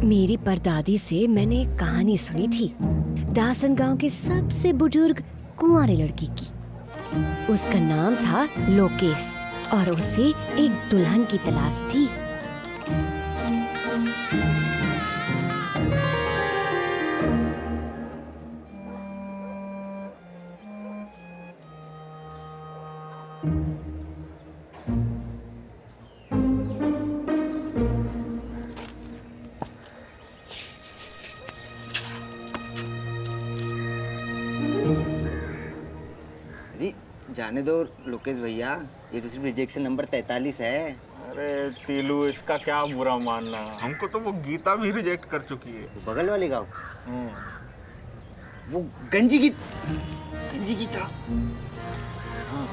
मेरी परदादी से मैंने एक कहानी सुनी थी दासन गांव के सबसे बुजुर्ग कुंवारे लड़की की। उसका नाम था लोकेश और उसे एक दुल्हन की तलाश थी। जाने दो लोकेश भैया, ये तो सिर्फ रिजेक्शन नंबर 43 है। अरे टीलू, इसका क्या बुरा मानना, हमको तो वो गीता भी रिजेक्ट कर चुकी है। बगल वाले गाँव वो गंजी गीता। हाँ।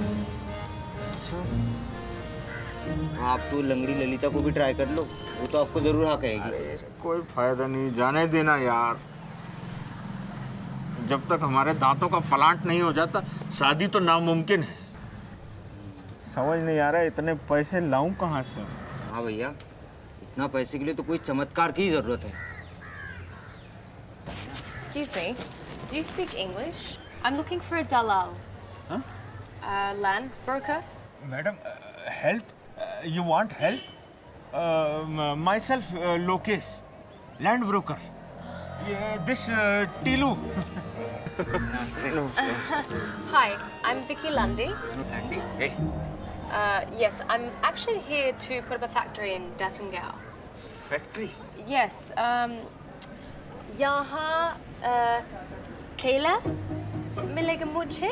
अच्छा, तो आप तो लंगड़ी ललिता को भी ट्राई कर लो, वो तो आपको जरूर हाँ कहेगी। अरे कोई फायदा नहीं, जाने देना यार। जब तक हमारे दांतों का प्लांट नहीं हो जाता शादी तो नामुमकिन है। समझ नहीं आ रहा इतने पैसे लाऊं कहाँ से। हाँ भैया, इतना पैसे के लिए तो कोई चमत्कार की जरूरत है। Excuse me, do you speak English? I'm looking for a dalal. Huh? Land broker. Madam, help? You want help? Myself, Lokesh, land broker. This Tilu. Hi, I'm Vicky Lundy. Lundy? Hey. Yes, I'm actually here to put up a factory in Dasengao. Factory? Yes, यहाँ केला मिलेगा मुझे?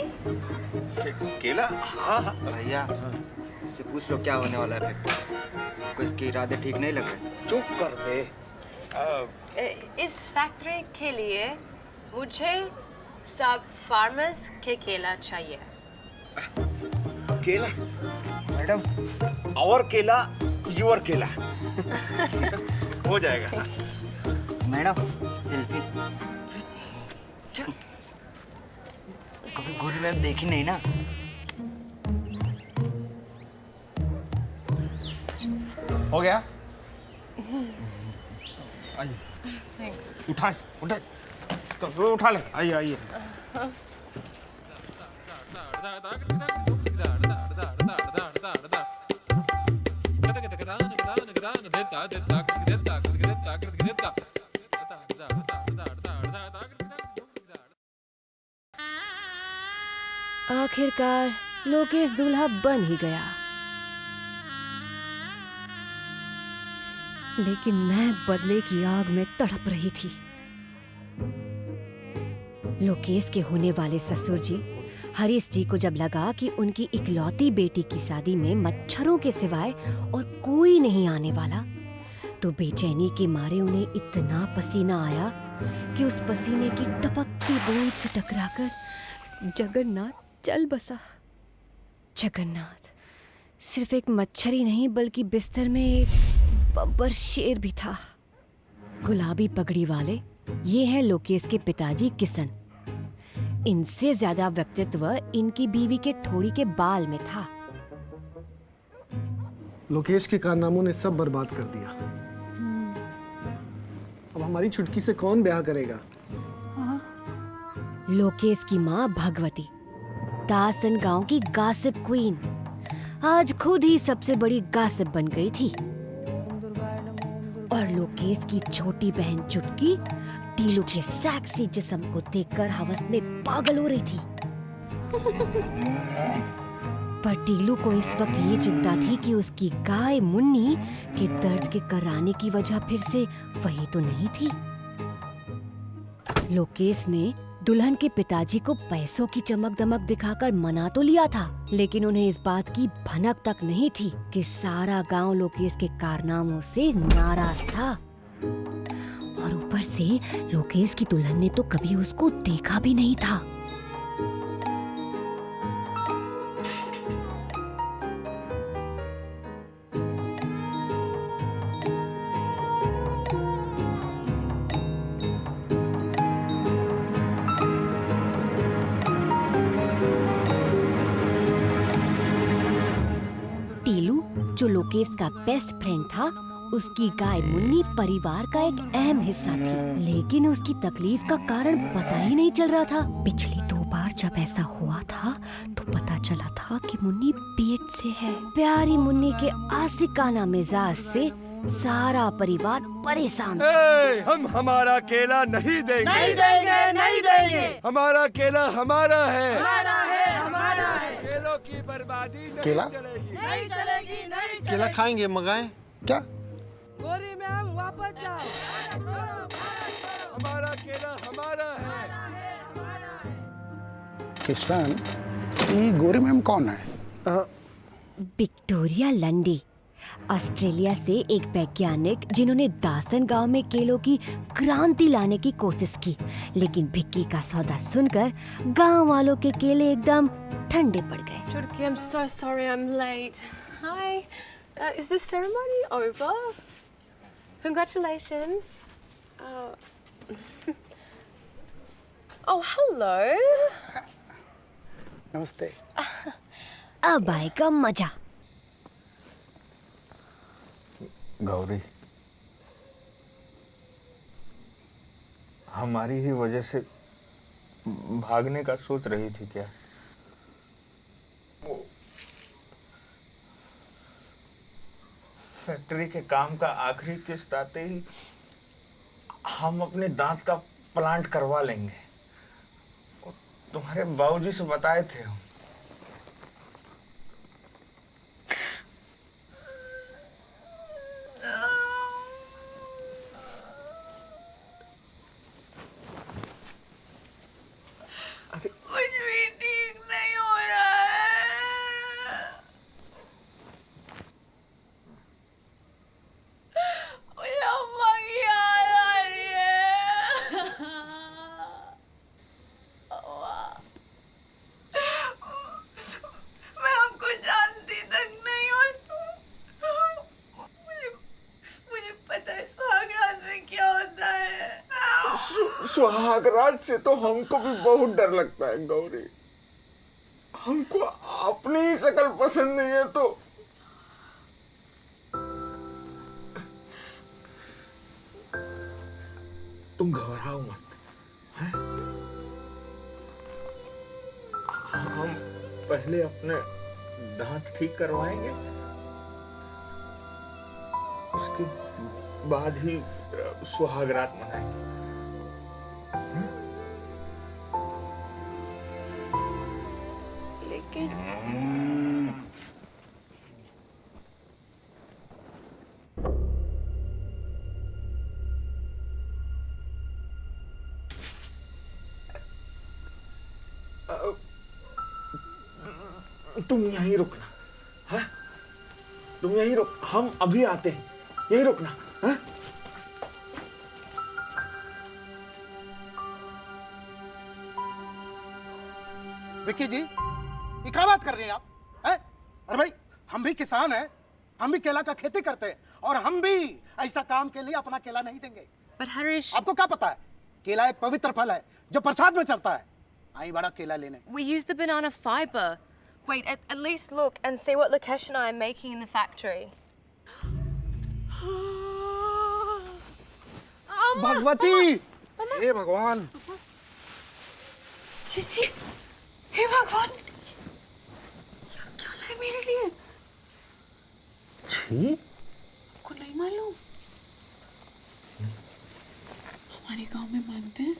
केला? हाँ। भैया, इससे पूछ लो क्या होने वाला है फैक्ट्री। को इसके इरादे ठीक नहीं लग रहे। चुप कर दे। इस फैक्ट्री के लिए मुझे सब फार्मर्स के केला चाहिए। केला? मैडम, और केला, योर केला। हो जाएगा। Madam, selfie. कभी गोरी मैम देखी नहीं ना। हो गया? आइए। Thanks. उठा ले। आइए। आखिरकार लोकेश दूल्हा बन ही गया, लेकिन मैं बदले की आग में तड़प रही थी। लोकेश के होने वाले ससुर जी हरीश जी को जब लगा कि उनकी इकलौती बेटी की शादी में मच्छरों के सिवाय और कोई नहीं आने वाला, तो बेचैनी के मारे उन्हें इतना पसीना आया कि उस पसीने की टपकती बूंद से टकराकर जगन्नाथ चल बसा। जगन्नाथ सिर्फ एक मच्छर ही नहीं बल्कि बिस्तर में एक बब्बर शेर भी था। गुलाबी पगड़ी वाले ये हैं लोकेश के पिताजी किशन। इनसे ज्यादा व्यक्तित्व इनकी बीवी के ठोड़ी के बाल में था। लोकेश के कारनामों ने सब बर्बाद कर दिया। अब हमारी छुटकी से कौन ब्याह करेगा? लोकेश की माँ भगवती, दासन गांव की गासिप क्वीन, आज खुद ही सबसे बड़ी गासिप बन गई थी। और लोकेश की छोटी बहन चुटकी टीलू के सेक्सी जिस्म को देखकर हवस में पागल हो रही थी। पर टीलू को इस वक्त ये चिंता थी कि उसकी गाय मुन्नी के दर्द के कराने की वजह फिर से वही तो नहीं थी। लोकेश ने दुल्हन के पिताजी को पैसों की चमक दमक दिखाकर मना तो लिया था, लेकिन उन्हें इस बात की भनक तक नहीं थी कि सारा गांव लोकेश के कारनामों से नाराज था। और ऊपर से लोकेश की दुल्हन ने तो कभी उसको देखा भी नहीं था। टीलू जो लोकेश का बेस्ट फ्रेंड था, उसकी गाय मुन्नी परिवार का एक अहम हिस्सा थी, लेकिन उसकी तकलीफ का कारण पता ही नहीं चल रहा था। पिछली 2 बार जब ऐसा हुआ था तो पता चला था कि मुन्नी पेट से है। प्यारी मुन्नी के आशिकाना मिजाज से सारा परिवार परेशान था। हम हमारा केला नहीं देंगे, नहीं देंगे, नहीं देंगे। हमारा केला हमारा है, हमारा है। केलों की बर्बादी नहीं केला? चलेगी, नहीं चलेगी, नहीं चलेगी। केला खाएंगे, मंगाएं क्या? गोरी मैम वापस जाओ। हमारा केला हमारा है। किसान, ये गोरी मैम कौन है? विक्टोरिया लंडी, ऑस्ट्रेलिया से एक वैज्ञानिक जिन्होंने दासन गांव में केलों की क्रांति लाने की कोशिश की, लेकिन भिक्की का सौदा सुनकर गांव वालों के केले एकदम ठंडे पड़ गए। Chutki, I'm so sorry I'm late. Hi. Is the ceremony over? Congratulations. Oh, hello. नमस्ते। अब आएगा मजा। गौरी, हमारी ही वजह से भागने का सोच रही थी क्या? फैक्ट्री के काम का आखिरी किस्त आते ही हम अपने दांत का प्लांट करवा लेंगे। तुम्हारे बाबूजी से बताए थे हम। कुछ भी ठीक नहीं हो रहा है। मुझे अम्मा की याद आ रही है। अम्मा, मैं आपको जानती तक नहीं हूँ। मुझे पता है सुहागरात में क्या होता है। सुहागरात से तो हमको भी बहुत डर लगता है गौरी। हमको अपनी ही शक्ल पसंद नहीं है तो तुम घबराओ मत, हैं? हम पहले अपने दांत ठीक करवाएंगे, उसके बाद ही सुहागरात मनाएंगे। तुम यहीं रुकना, है? तुम यहीं रुक, हम अभी आते हैं। यहीं रुकना, है? विक्की जी, ये क्या बात कर रहे हैं आप? हैं? अरे भाई, हम भी किसान हैं, हम भी केला का खेती करते हैं, और हम भी ऐसा काम के लिए अपना केला नहीं देंगे। But Harish, आपको क्या पता है? केला एक पवित्र फल है जो प्रसाद में चढ़ता है। आई बड़ा केला लेने। we use the banana fiber. Wait, at least look and see what Lukesh and I are making in the factory. Bhagwati, हे भगवान। चीची, हे भगवान, क्या लाए मेरे लिए? छी, को नहीं मालूम। हमारे गांव में मानते हैं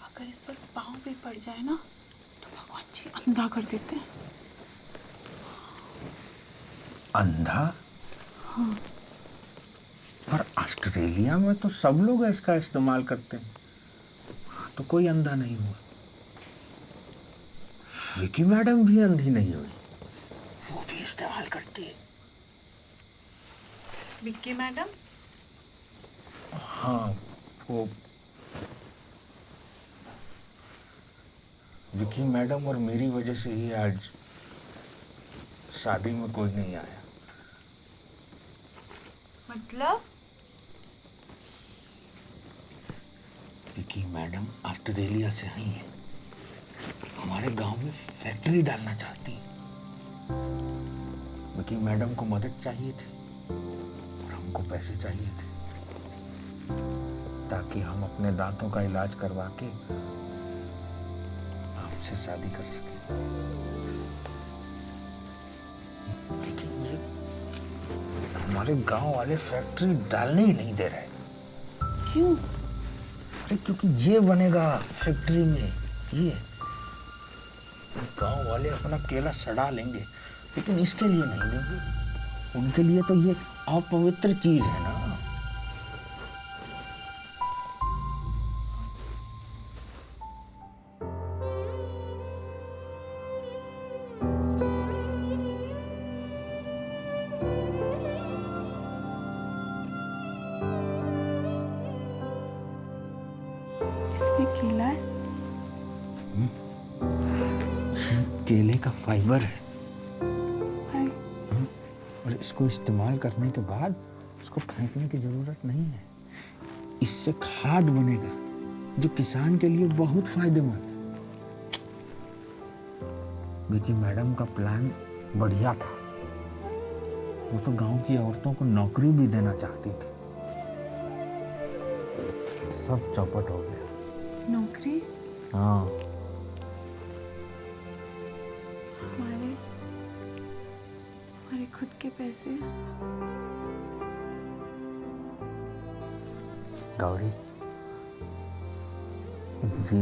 अगर इस पर पाँव भी पड़ जाए ना तो भगवान जी अंधा कर देते हैं। अंधा? हाँ। पर ऑस्ट्रेलिया में तो सब लोग इसका इस्तेमाल करते हैं, तो कोई अंधा नहीं हुआ। विकी मैडम भी अंधी नहीं हुई, वो भी इस्तेमाल करती है। विक्की मैडम? हाँ, वो विकी मैडम और मेरी वजह से ही आज शादी में कोई नहीं आया। मतलब? विकी मैडम ऑस्ट्रेलिया से आई हैं, हमारे गांव में फैक्ट्री डालना चाहती हैं। विकी मैडम को मदद चाहिए थी और हम हमको पैसे चाहिए थे ताकि हम अपने दांतों का इलाज करवा के आपसे शादी कर सके। लेकिन ये हमारे गांव वाले फैक्ट्री डालने ही नहीं दे रहे। क्यों? अरे क्योंकि ये बनेगा फैक्ट्री में, ये गांव वाले अपना केला सड़ा लेंगे, लेकिन इसके लिए नहीं देंगे। उनके लिए तो ये अपवित्र चीज है ना। इसमें केला है? इसमें केले का फाइबर है। और इसको इस्तेमाल करने के बाद इसको फेंकने की जरूरत नहीं है। इससे खाद बनेगा जो किसान के लिए बहुत फायदेमंद है। विकी मैडम का प्लान बढ़िया था। वो तो गांव की औरतों को नौकरी भी देना चाहती थी। सब चौपट हो गया। नौकरी? हाँ, हमारे खुद के पैसे? गौरी जी,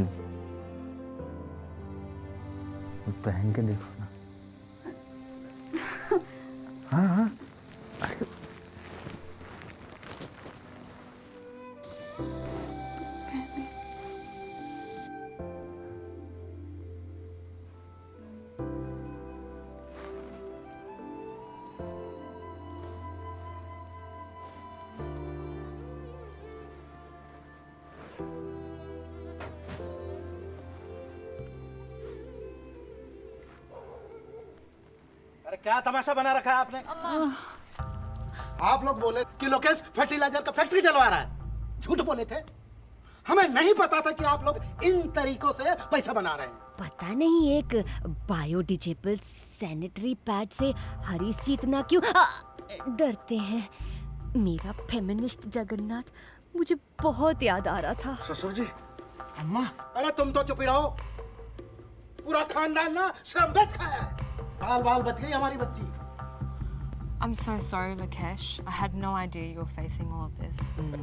पहन के देखो ना। हाँ हाँ, अरे क्या तमाशा बना रखा है आपने? आप लोग बोले कि लोकेश फर्टिलाइजर का फैक्ट्री डलवा रहा है। झूठ बोले थे। हमें नहीं पता था कि आप लोग इन तरीकों से पैसा बना रहे हैं। पता नहीं एक बायोडिजेबल सैनिटरी पैड से हरीश जी इतना क्यों डरते हैं। मेरा फेमिनिस्ट जगन्नाथ मुझे बहुत याद आ रहा था। ससुर जी, अम्मा। अरे तुम तो चुप ही रहो। पूरा खानदान ना श्रम बेच खाया है। बाल बाल बच गई हमारी बच्ची। I'm so sorry, Lakesh. I had no idea you were facing all of this.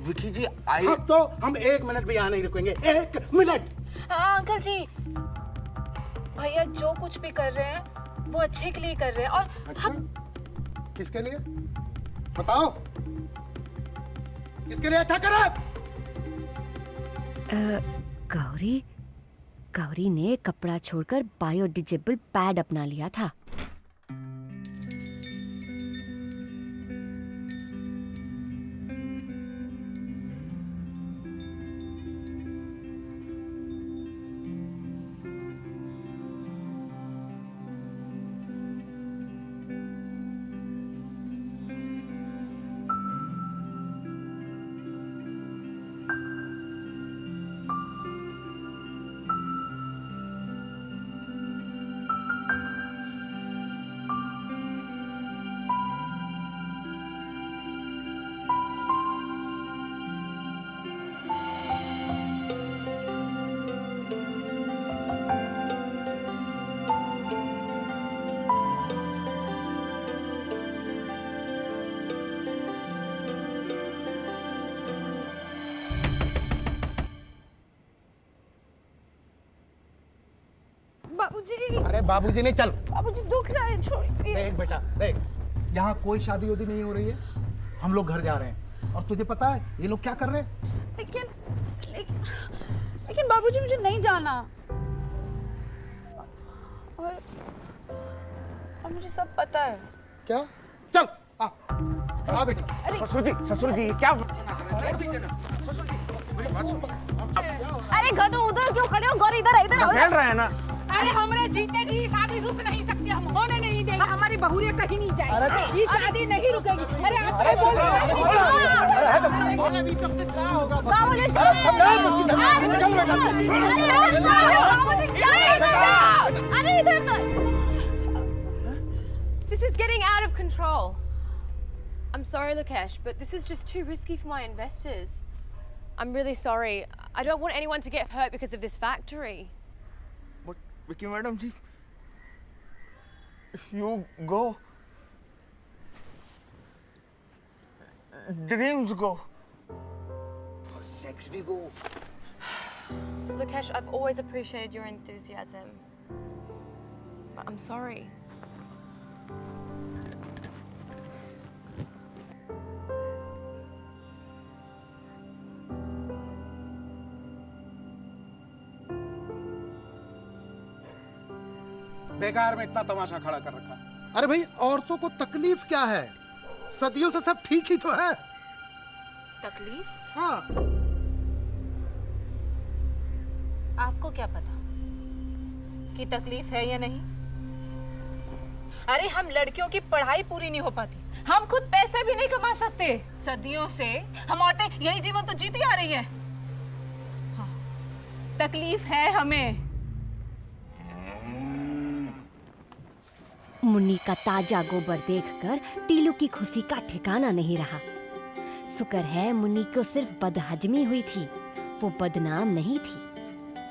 Vicky जी, अब तो हम 1 मिनट भी यहाँ नहीं रुकेंगे। 1 मिनट। हाँ अंकल जी, भैया जो कुछ भी कर रहे हैं वो अच्छे के लिए कर रहे हैं। और अच्छा? किसके लिए बताओ? किसके लिए अच्छा कर रहे हैं? गौरी ने कपड़ा छोड़कर बायोडिजेबल पैड अपना लिया था। बाबूजी, अरे बाबूजी नहीं, चल। बाबूजी दुख रहा है, छोड़िए। देख बेटा, देख, यहाँ कोई शादी उदी नहीं हो रही है। हम लोग घर जा रहे हैं। और तुझे पता है ये लोग क्या कर रहे हैं? लेकिन बाबूजी मुझे नहीं जाना। और मुझे सब पता है। क्या? चल आ बेटी। ससुर जी क्या? अरे गधो, उधर क्यों खड़े हो? गौरी इधर आओ। खेल रहे हैं ना। अरे हमरे जीते जी शादी रुक नहीं सकती, हम होने नहीं देंगे। हमारी बहुरिया कहीं नहीं जाएगी, ये शादी नहीं रुकेगी। अरे आप क्या बोल रहे हो? This is getting out of control. I'm sorry, Lukesh, but this is just too risky for my investors. I'm really sorry. I don't want anyone to get hurt because of this factory. But Vicky madam ji, if you go, dreams go. Sex भी गो. Lukesh, I've always appreciated your enthusiasm. But I'm sorry. बेकार में इतना तमाशा खड़ा कर रखा. अरे भाई, औरतों को तकलीफ क्या है? सदियों से सब ठीक ही तो है. तकलीफ? हाँ. आपको क्या पता कि तकलीफ है या नहीं? अरे हम लड़कियों की पढ़ाई पूरी नहीं हो पाती, हम खुद पैसे भी नहीं कमा सकते. सदियों से हम औरतें यही जीवन तो जीती आ रही हैं. हाँ, तकलीफ है हमें. मुन्नी का ताजा गोबर देखकर टीलू की खुशी का ठिकाना नहीं रहा. शुक्र है मुन्नी को सिर्फ बदहजमी हुई थी, वो बदनाम नहीं थी.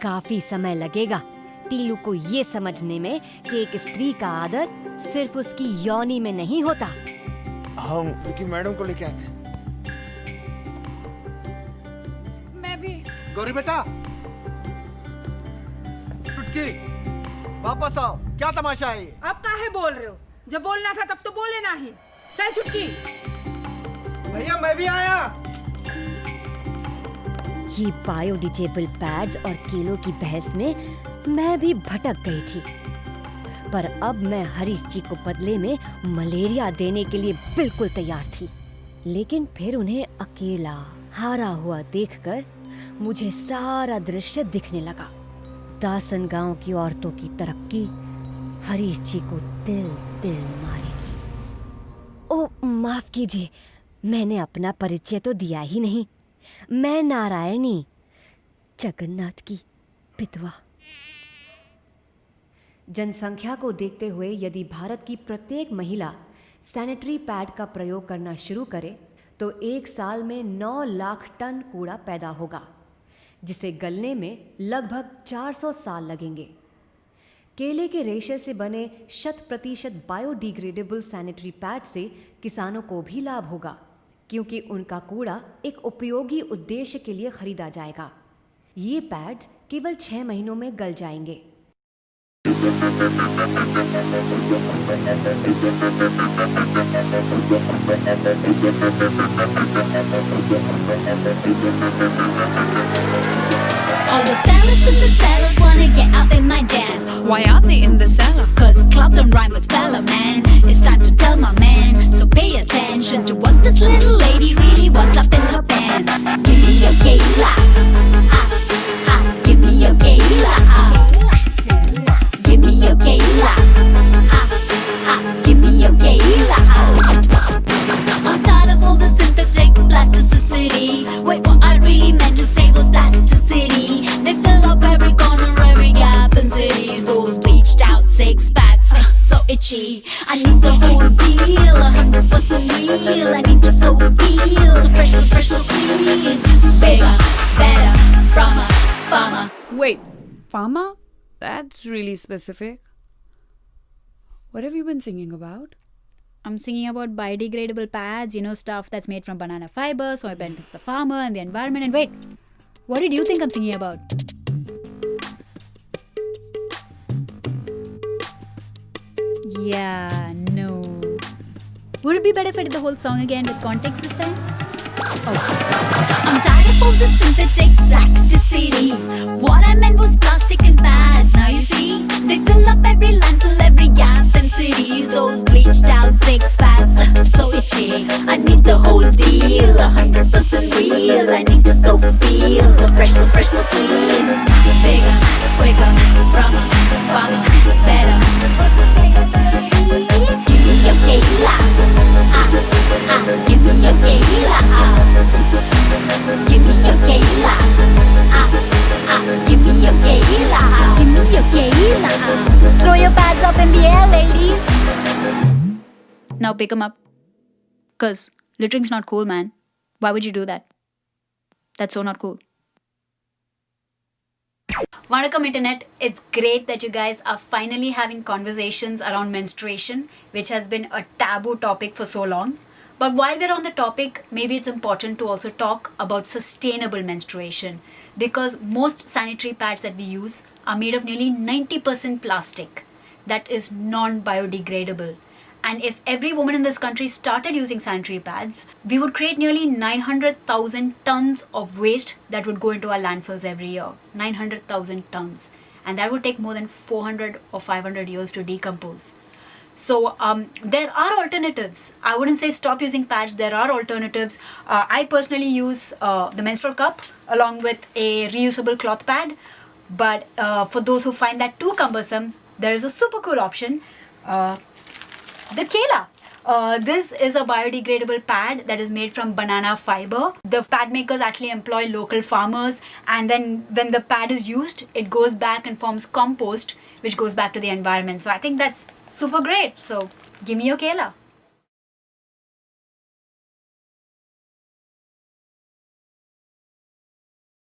काफी समय लगेगा टीलू को ये समझने में कि एक स्त्री का आदर सिर्फ उसकी योनि में नहीं होता. हम विकी मैडम को लेके आते हैं. मैं भी. गौरी बेटा, चुटकी, वापस आओ. क्या तमाशा है ये? अब काहे बोल रहे हो? जब बोलना था तब तो बोले ना ही. चल चुटकी. भैया मैं भी आया. ये बायोडिजेबल पैड्स और केलों की बहस में मैं भी भटक गई थी. पर अब मैं हरीश जी को बदले में मलेरिया देने के लिए बिल्कुल तैयार थी. लेकिन फिर उन्हें अकेला हारा हुआ देखकर मुझे सारा दृश्य दिखने लगा. दासन गांव की औरतों की तरक्की हरीश जी को दिल दिल मारेगी. ओ माफ कीजिए, मैंने अपना परिचय तो दिया ही नहीं. मैं नारायणी, जगन्नाथ की विधवा. जनसंख्या को देखते हुए यदि भारत की प्रत्येक महिला सैनिटरी पैड का प्रयोग करना शुरू करे तो एक साल में 9 लाख टन कूड़ा पैदा होगा, जिसे गलने में लगभग 400 साल लगेंगे. केले के रेशे से बने 100% बायोडिग्रेडेबल सैनिटरी पैड से किसानों को भी लाभ होगा, क्योंकि उनका कूड़ा एक उपयोगी उद्देश्य के लिए खरीदा जाएगा. ये पैड्स केवल 6 महीनों में गल जाएंगे. All the fellas in the cellar wanna get out in my jam. Why are they in the cellar? Cause club don't rhyme with fella, man. It's time to tell my man. So pay attention to what this little lady really wants up in her pants. Give me your Kayla. Give me your Kayla. Give me your Kayla. Give me your Kayla. I'm tired of all the synthetic plasticity. Wait, what I really meant to say was plasticity. They fill up every corner, every gap in cities. Those bleached out 6 packs, so itchy. I need the whole deal, 100% real. I need to so feel, so fresh, so clean. Bigger, better, from a farmer. Wait, farmer? That's really specific. What have you been singing about? I'm singing about biodegradable pads, you know, stuff that's made from banana fiber, so it benefits the farmer and the environment. And wait, what did you think I'm singing about? Yeah, no. Would it be better if I did the whole song again with context this time? I'm tired of all the synthetic plasticity. What I meant was plastic and pads. Now you see, they fill up every landfill, every gap in cities. Those bleached out 6 packs, so itchy. I need the whole deal, 100% real. I need to so feel, so fresh, so clean. Bigger, quicker, from a farmer, better. Give me your Kayla. Give me your Kayla. Give me your Kayla. Give me your Kayla. Give me your Kayla. Throw your pads up in the air, ladies. Now pick 'em up. 'Cause Littering's not cool, man. Why would you do that? That's so not cool. Vanakkam Internet, it's great that you guys are finally having conversations around menstruation, which has been a taboo topic for so long. But while we're on the topic, maybe it's important to also talk about sustainable menstruation, because most sanitary pads that we use are made of nearly 90% plastic that is non-biodegradable. And if every woman in this country started using sanitary pads, we would create nearly 900,000 tons of waste that would go into our landfills every year. 900,000 tons. And that would take more than 400 or 500 years to decompose. So there are alternatives. I wouldn't say stop using pads. There are alternatives. I personally use the menstrual cup along with a reusable cloth pad. But for those who find that too cumbersome, there is a super cool option. The Kela. This is a biodegradable pad that is made from banana fiber. The pad makers actually employ local farmers, and then when the pad is used, it goes back and forms compost, which goes back to the environment. So I think that's super great. So give me your Kela.